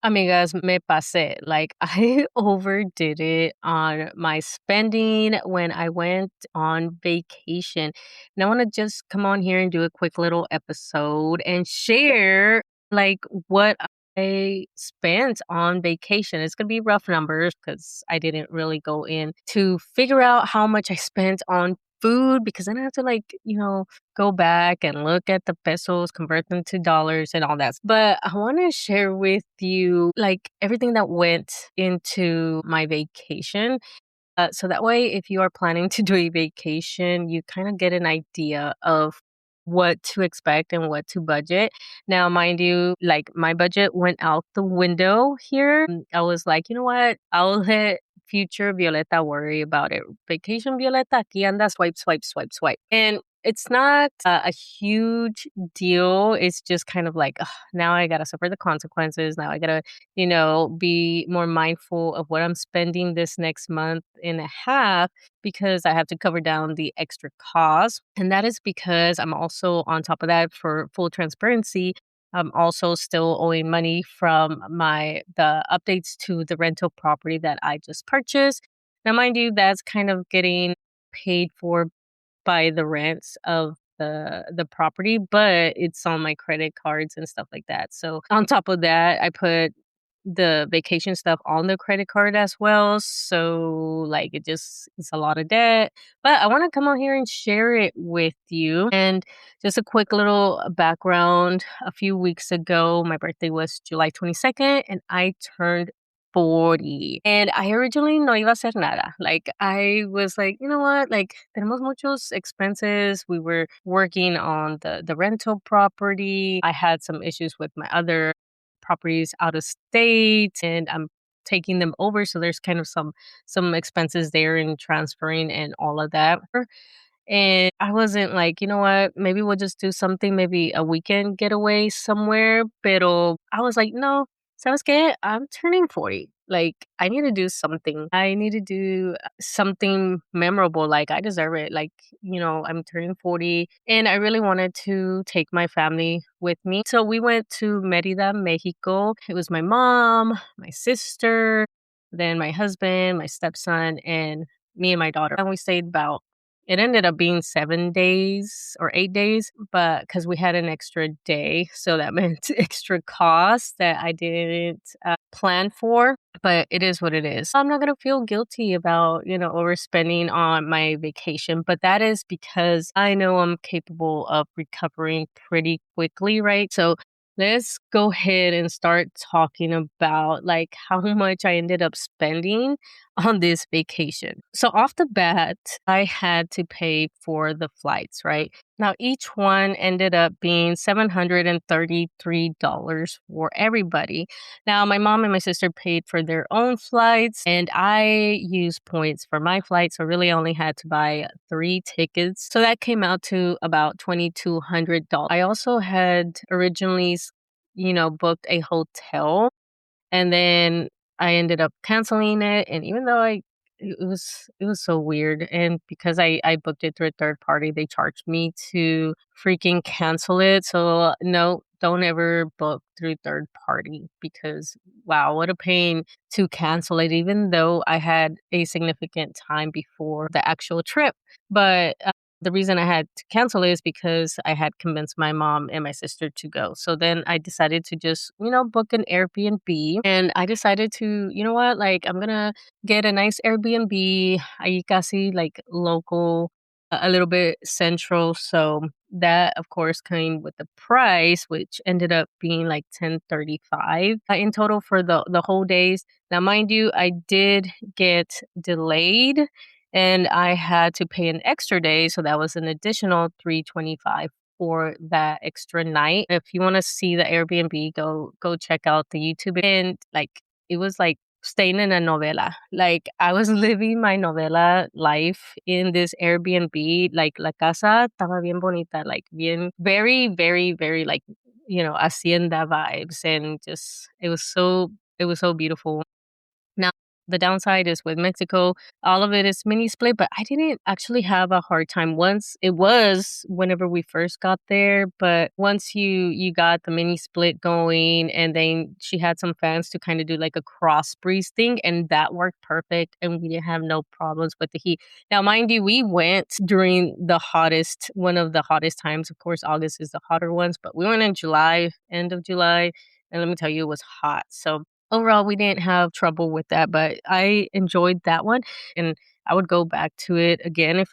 Amigas, me pasé. Like, I overdid it on my spending when I went on vacation. And I want to just come on here and do a quick little episode and share, like, what I spent on vacation. It's going to be rough numbers because I didn't really go in to figure out how much I spent on food because then I have to, like, go back and look at the pesos, convert them to dollars and all that. But I want to share with you like everything that went into my vacation. So that way, if you are planning to do a vacation, you kind of get an idea of what to expect and what to budget. Now, mind you, like my budget went out the window here. I was like, you know what? I'll let future Violeta worry about it. Vacation Violeta, aquí anda, swipe, swipe, swipe, swipe. And it's not a huge deal. It's just kind of like, ugh, now I got to suffer the consequences. Now I got to be more mindful of what I'm spending this next month and a half because I have to cover down the extra cost. And that is because I'm also on top of that for full transparency. I'm also still owing money from the updates to the rental property that I just purchased. Now, mind you, that's kind of getting paid for by the rents of the property, but it's on my credit cards and stuff like that. So on top of that, I put the vacation stuff on the credit card as well. So like it's a lot of debt. But I want to come on here and share it with you. And just a quick little background. A few weeks ago, my birthday was July 22nd and I turned 40. And I originally no iba a hacer nada. Like I was like, you know what? Like tenemos muchos expenses. We were working on the rental property. I had some issues with my other properties out of state and I'm taking them over. So there's kind of some expenses there in transferring and all of that. And I wasn't like, you know what, maybe we'll just do something, maybe a weekend getaway somewhere. Pero I was like, no, ¿sabes qué? I'm turning 40. Like, I need to do something. I need to do something memorable. Like, I deserve it. Like, I'm turning 40 and I really wanted to take my family with me. So we went to Mérida, Mexico. It was my mom, my sister, then my husband, my stepson, and me and my daughter. And we stayed about it ended up being 7 days or 8 days, but because we had an extra day, so that meant extra cost that I didn't plan for, but it is what it is. I'm not gonna feel guilty about, overspending on my vacation, but that is because I know I'm capable of recovering pretty quickly, right? So let's go ahead and start talking about like how much I ended up spending on this vacation. So off the bat, I had to pay for the flights, right? Now each one ended up being $733 for everybody. Now my mom and my sister paid for their own flights and I used points for my flight. So really I only had to buy 3 tickets. So that came out to about $2,200. I also had originally, booked a hotel and then I ended up canceling it, and even though it was so weird, and because I booked it through a third party, they charged me to freaking cancel it. So no, don't ever book through third party because wow, what a pain to cancel it, even though I had a significant time before the actual trip. But the reason I had to cancel is because I had convinced my mom and my sister to go. So then I decided to just, book an Airbnb. And I decided to, you know what, like I'm going to get a nice Airbnb, ahí casi like local, a little bit central. So that of course came with the price, which ended up being like 1035 in total for the whole days. Now, mind you, I did get delayed and I had to pay an extra day, so that was an additional 325 for that extra night. If you want to see the Airbnb, go check out the YouTube. And like it was like staying in a novela. Like I was living my novela life in this Airbnb. Like la casa estaba bien bonita, like bien very, very, very like, hacienda vibes and just it was so beautiful. The downside is with Mexico, all of it is mini split, but I didn't actually have a hard time. Once it was whenever we first got there, but once you got the mini split going, and then she had some fans to kind of do like a cross breeze thing, and that worked perfect, and we didn't have no problems with the heat. Now, mind you, we went during one of the hottest times. Of course, August is the hotter ones, but we went in July, end of July, and let me tell you, it was hot. So overall, we didn't have trouble with that, but I enjoyed that one, and I would go back to it again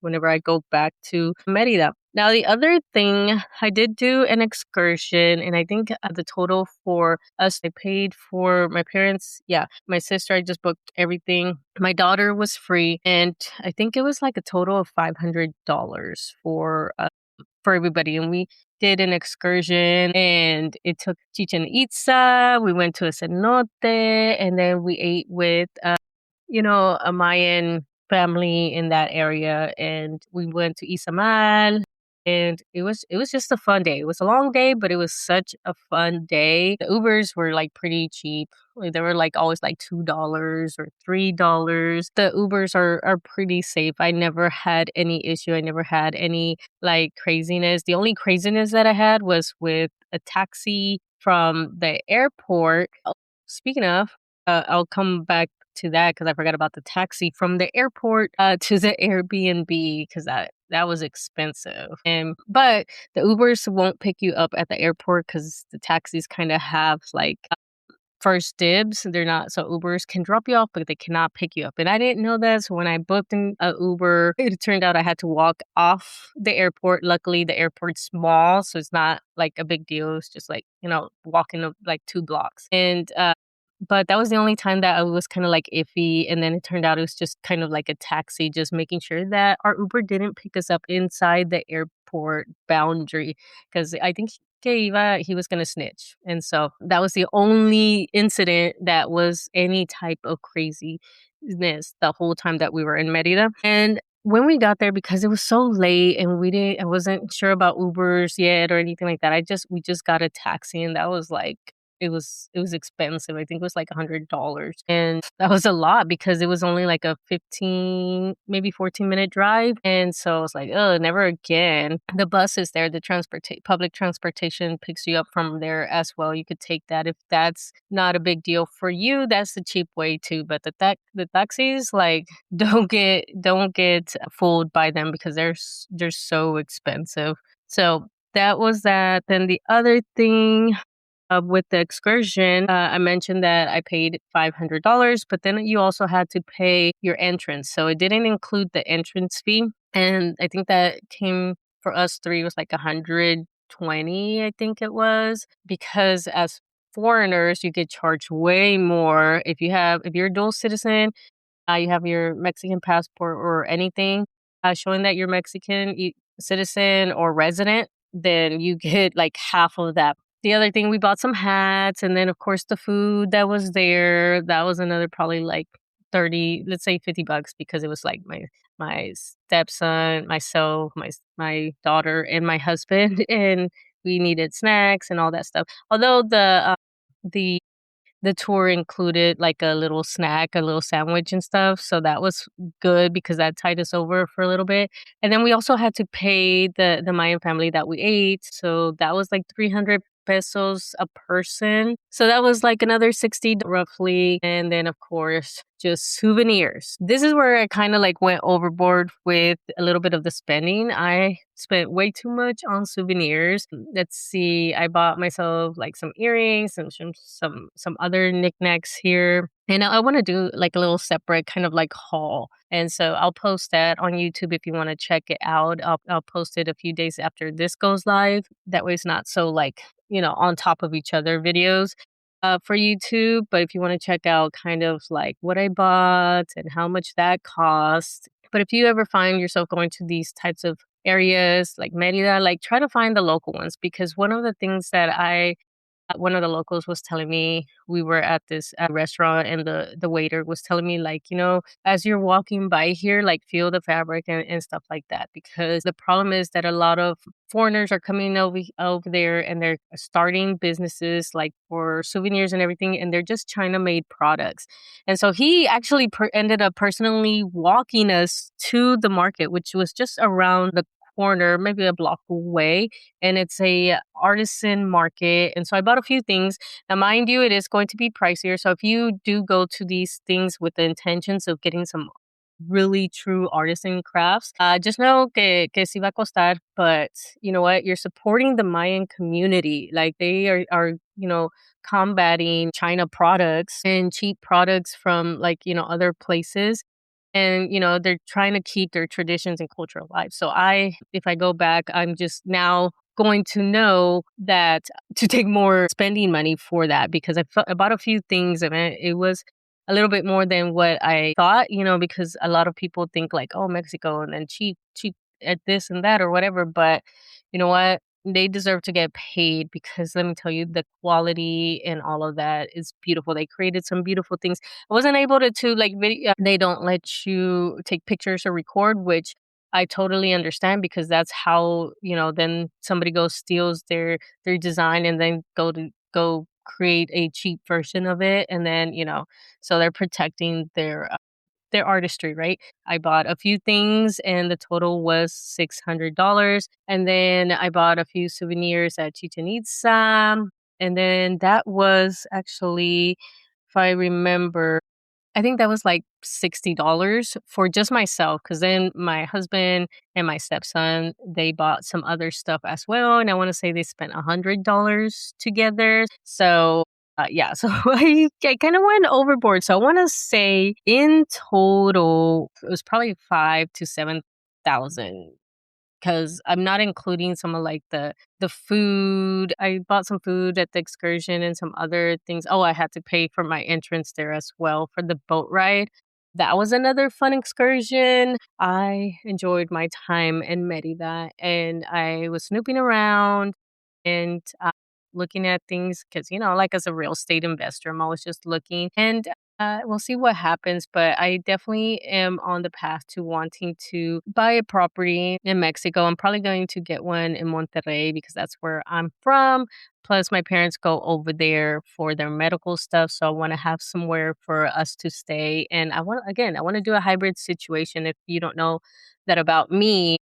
whenever I go back to Mérida. Now, the other thing, I did do an excursion, and I think the total for us, I paid for my parents. Yeah, my sister, I just booked everything. My daughter was free, and I think it was like a total of $500 for everybody. And we did an excursion, and it took Chichen Itza. We went to a cenote, and then we ate with a Mayan family in that area, and we went to Izamal, and it was just a fun day. It was a long day, but it was such a fun day. The Ubers were like pretty cheap. Like, they were like always like $2 or $3. The Ubers are pretty safe. I never had any issue. I never had any like craziness. The only craziness that I had was with a taxi from the airport. Oh, speaking of, I'll come back to that because I forgot about the taxi from the airport to the Airbnb, because that was expensive. And but the Ubers won't pick you up at the airport because the taxis kind of have like first dibs. They're not, so Ubers can drop you off, but they cannot pick you up. And I didn't know that. So when I booked an Uber, it turned out I had to walk off the airport. Luckily, the airport's small, so it's not like a big deal. It's just like, walking like 2 blocks. And but that was the only time that I was kind of like iffy. And then it turned out it was just kind of like a taxi, just making sure that our Uber didn't pick us up inside the airport boundary, because I think he was going to snitch. And so that was the only incident that was any type of craziness the whole time that we were in Merida. And when we got there, because it was so late and I wasn't sure about Ubers yet or anything like that. We just got a taxi, and that was like, it was expensive. I think it was like $100. And that was a lot because it was only like a 15, maybe 14-minute drive. And so I was like, oh, never again. The bus is there. The public transportation picks you up from there as well. You could take that if that's not a big deal for you. That's the cheap way too. But the taxis, like, don't get fooled by them because they're so expensive. So that was that. Then the other thing, with the excursion, I mentioned that I paid $500, but then you also had to pay your entrance. So it didn't include the entrance fee. And I think that came for us three was like 120, I think it was, because as foreigners, you get charged way more. If you're a dual citizen, you have your Mexican passport or anything showing that you're Mexican citizen or resident, then you get like half of that. The other thing, we bought some hats, and then of course the food that was there, that was another probably like 30, let's say $50, because it was like my stepson, myself, my daughter, and my husband, and we needed snacks and all that stuff. Although the the tour included like a little snack, a little sandwich and stuff. So that was good because that tied us over for a little bit. And then we also had to pay the Mayan family that we ate. So that was like 300 pesos a person. So that was like another 60 roughly. And then of course, just souvenirs. This is where I kind of like went overboard with a little bit of the spending. I spent way too much on souvenirs. Let's see, I bought myself like some earrings and some other knickknacks here. And I want to do like a little separate kind of like haul. And so I'll post that on YouTube if you want to check it out. I'll post it a few days after this goes live. That way it's not so like, on top of each other videos for YouTube. But if you want to check out kind of like what I bought and how much that cost. But if you ever find yourself going to these types of areas like Mérida, like try to find the local ones, because one of the things that I One of the locals was telling me we were at this restaurant, and the waiter was telling me, like, as you're walking by here, like, feel the fabric and stuff like that, because the problem is that a lot of foreigners are coming over there, and they're starting businesses like for souvenirs and everything, and they're just China made products. And so he actually ended up personally walking us to the market, which was just around the corner, maybe a block away, and it's a artisan market. And so I bought a few things. Now, mind you, it is going to be pricier. So if you do go to these things with the intentions of getting some really true artisan crafts, just know que sí va a costar. But you know what? You're supporting the Mayan community. Like, they are combating China products and cheap products from, like, other places. And, they're trying to keep their traditions and culture alive. So if I go back, I'm just now going to know that to take more spending money for that, because I bought a few things, and it was a little bit more than what I thought, because a lot of people think like, oh, Mexico, and then cheap, cheap at this and that or whatever. But you know what? They deserve to get paid, because let me tell you, the quality and all of that is beautiful. They created some beautiful things. I wasn't able to like video. They don't let you take pictures or record, which I totally understand, because that's how, then somebody goes steals their design, and then go create a cheap version of it, and then, so they're protecting their artistry, right? I bought a few things, and the total was $600. And then I bought a few souvenirs at Chichen Itza. And then that was actually, if I remember, I think that was like $60 for just myself, because then my husband and my stepson, they bought some other stuff as well, and I wanna say they spent $100 together. So, yeah, so I kinda went overboard. So I wanna say in total, it was probably 5 to 7,000, because I'm not including some of, like, the food. I bought some food at the excursion and some other things. Oh, I had to pay for my entrance there as well for the boat ride. That was another fun excursion. I enjoyed my time in Mérida, and I was snooping around and, looking at things, because, like, as a real estate investor, I'm always just looking, and we'll see what happens. But I definitely am on the path to wanting to buy a property in Mexico. I'm probably going to get one in Monterrey, because that's where I'm from. Plus, my parents go over there for their medical stuff. So I want to have somewhere for us to stay. And I want to do a hybrid situation. If you don't know that about me,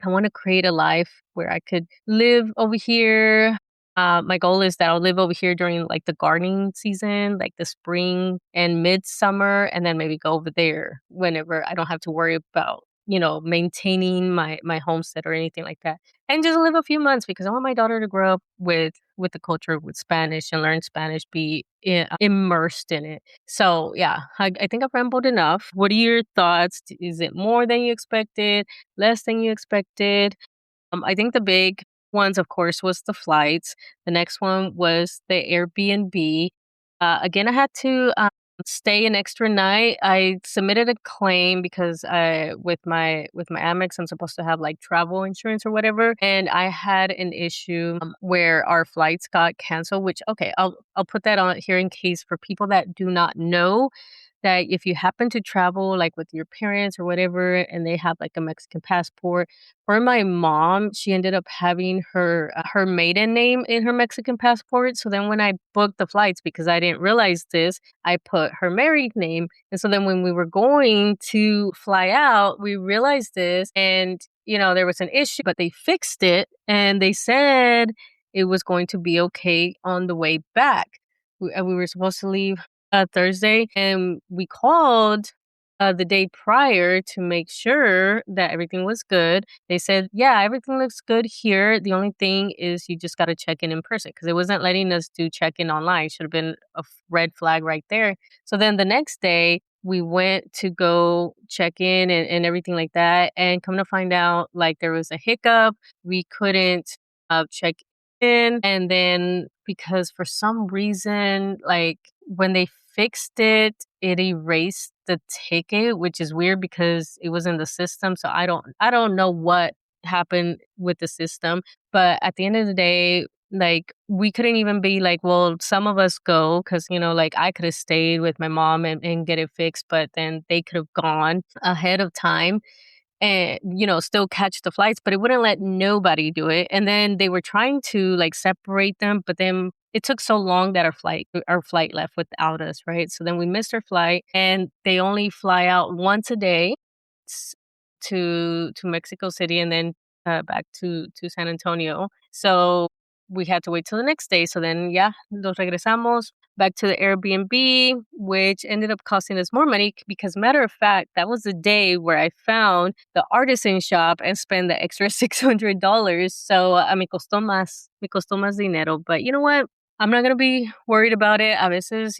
I want to create a life where I could live over here. My goal is that I'll live over here during, like, the gardening season, like the spring and midsummer, and then maybe go over there whenever I don't have to worry about, maintaining my homestead or anything like that, and just live a few months, because I want my daughter to grow up with the culture, with Spanish, and learn Spanish, be immersed in it. So yeah, I think I've rambled enough. What are your thoughts? Is it more than you expected? Less than you expected? I think the big ones, of course, was the flights. The next one was the Airbnb. Again, I had to stay an extra night. I submitted a claim, because with my Amex, I'm supposed to have, like, travel insurance or whatever, and I had an issue where our flights got canceled. Which, okay, I'll put that on here in case for people that do not know, that if you happen to travel, like, with your parents or whatever, and they have, like, a Mexican passport. For my mom, she ended up having her maiden name in her Mexican passport. So then when I booked the flights, because I didn't realize this, I put her married name. And so then when we were going to fly out, we realized this, and, there was an issue, but they fixed it, and they said it was going to be okay on the way back. We were supposed to leave Thursday, and we called the day prior to make sure that everything was good. They said, yeah, everything looks good here. The only thing is you just got to check in person, because it wasn't letting us do check in online. Should have been a red flag right there. So then the next day, we went to go check in, and everything like that. And come to find out, like, there was a hiccup. We couldn't check in. And then, because for some reason, like, when they fixed it, it erased the ticket, which is weird, because it was in the system. So I don't know what happened with the system. But at the end of the day, Like, we couldn't even be like, well, some of us go because, like I could have stayed with my mom and get it fixed, but then they could have gone ahead of time and, still catch the flights, but it wouldn't let nobody do it. And then they were trying to like separate them, but then it took so long that our flight left without us, right? So then we missed our flight and they only fly out once a day s- to Mexico City and then back to San Antonio. So we had to wait till the next day. So then, yeah, nos regresamos back to the Airbnb, which ended up costing us more money because, matter of fact, that was the day where I found the artisan shop and spent the extra $600. So me costó más dinero. But you know what? I'm not gonna be worried about it. A veces,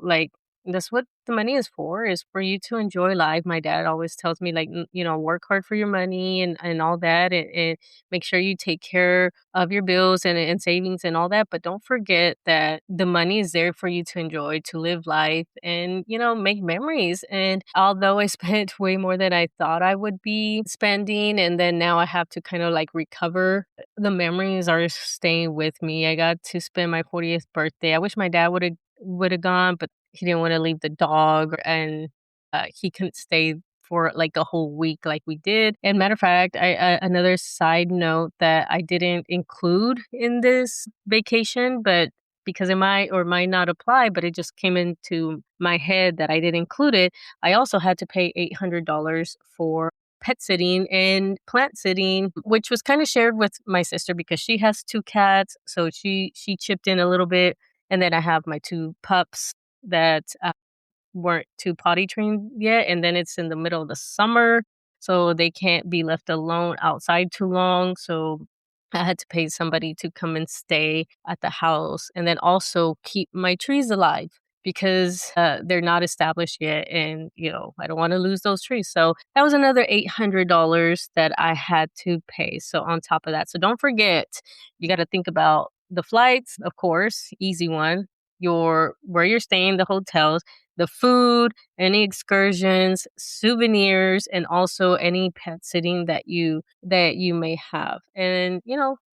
like that's what the money is for you to enjoy life. My dad always tells me like, work hard for your money and all that, and make sure you take care of your bills and savings and all that. But don't forget that the money is there for you to enjoy, to live life and, make memories. And although I spent way more than I thought I would be spending, and then now I have to kind of like recover, the memories are staying with me. I got to spend my 40th birthday. I wish my dad would have gone, but he didn't want to leave the dog and he couldn't stay for like a whole week like we did. And matter of fact, another side note that I didn't include in this vacation, but because it might or might not apply, but it just came into my head that I did include it. I also had to pay $800 for pet sitting and plant sitting, which was kind of shared with my sister because she has two cats, so she chipped in a little bit. And then I have my two pups that weren't too potty trained yet, and then it's in the middle of the summer, so they can't be left alone outside too long. So I had to pay somebody to come and stay at the house, and then also keep my trees alive because they're not established yet, and I don't want to lose those trees. So that was another $800 that I had to pay. So on top of that, so don't forget, you got to think about the flights, of course, easy one. Your where you're staying, the hotels, the food, any excursions, souvenirs, and also any pet sitting that you may have. And,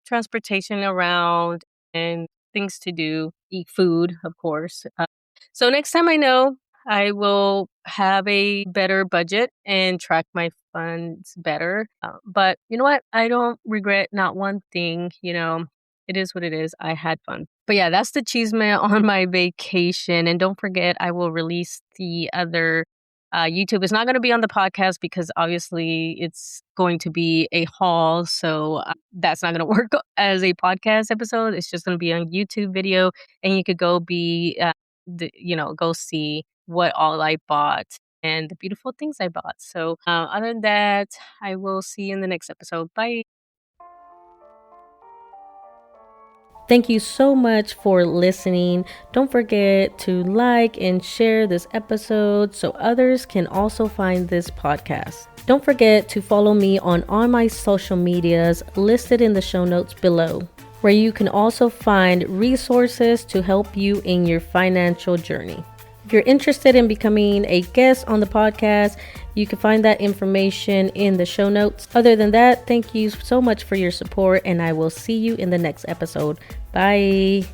transportation around and things to do, eat food, of course. So next time I know, I will have a better budget and track my funds better. But you know what? I don't regret not one thing. It is what it is. I had fun. But yeah, that's the chisme on my vacation. And don't forget, I will release the other YouTube. It's not going to be on the podcast because obviously it's going to be a haul. So that's not going to work as a podcast episode. It's just going to be on YouTube video. And you could go go see what all I bought and the beautiful things I bought. So other than that, I will see you in the next episode. Bye. Thank you so much for listening. Don't forget to like and share this episode so others can also find this podcast. Don't forget to follow me on all my social medias listed in the show notes below, where you can also find resources to help you in your financial journey. If you're interested in becoming a guest on the podcast, you can find that information in the show notes. Other than that, thank you so much for your support, and I will see you in the next episode. Bye.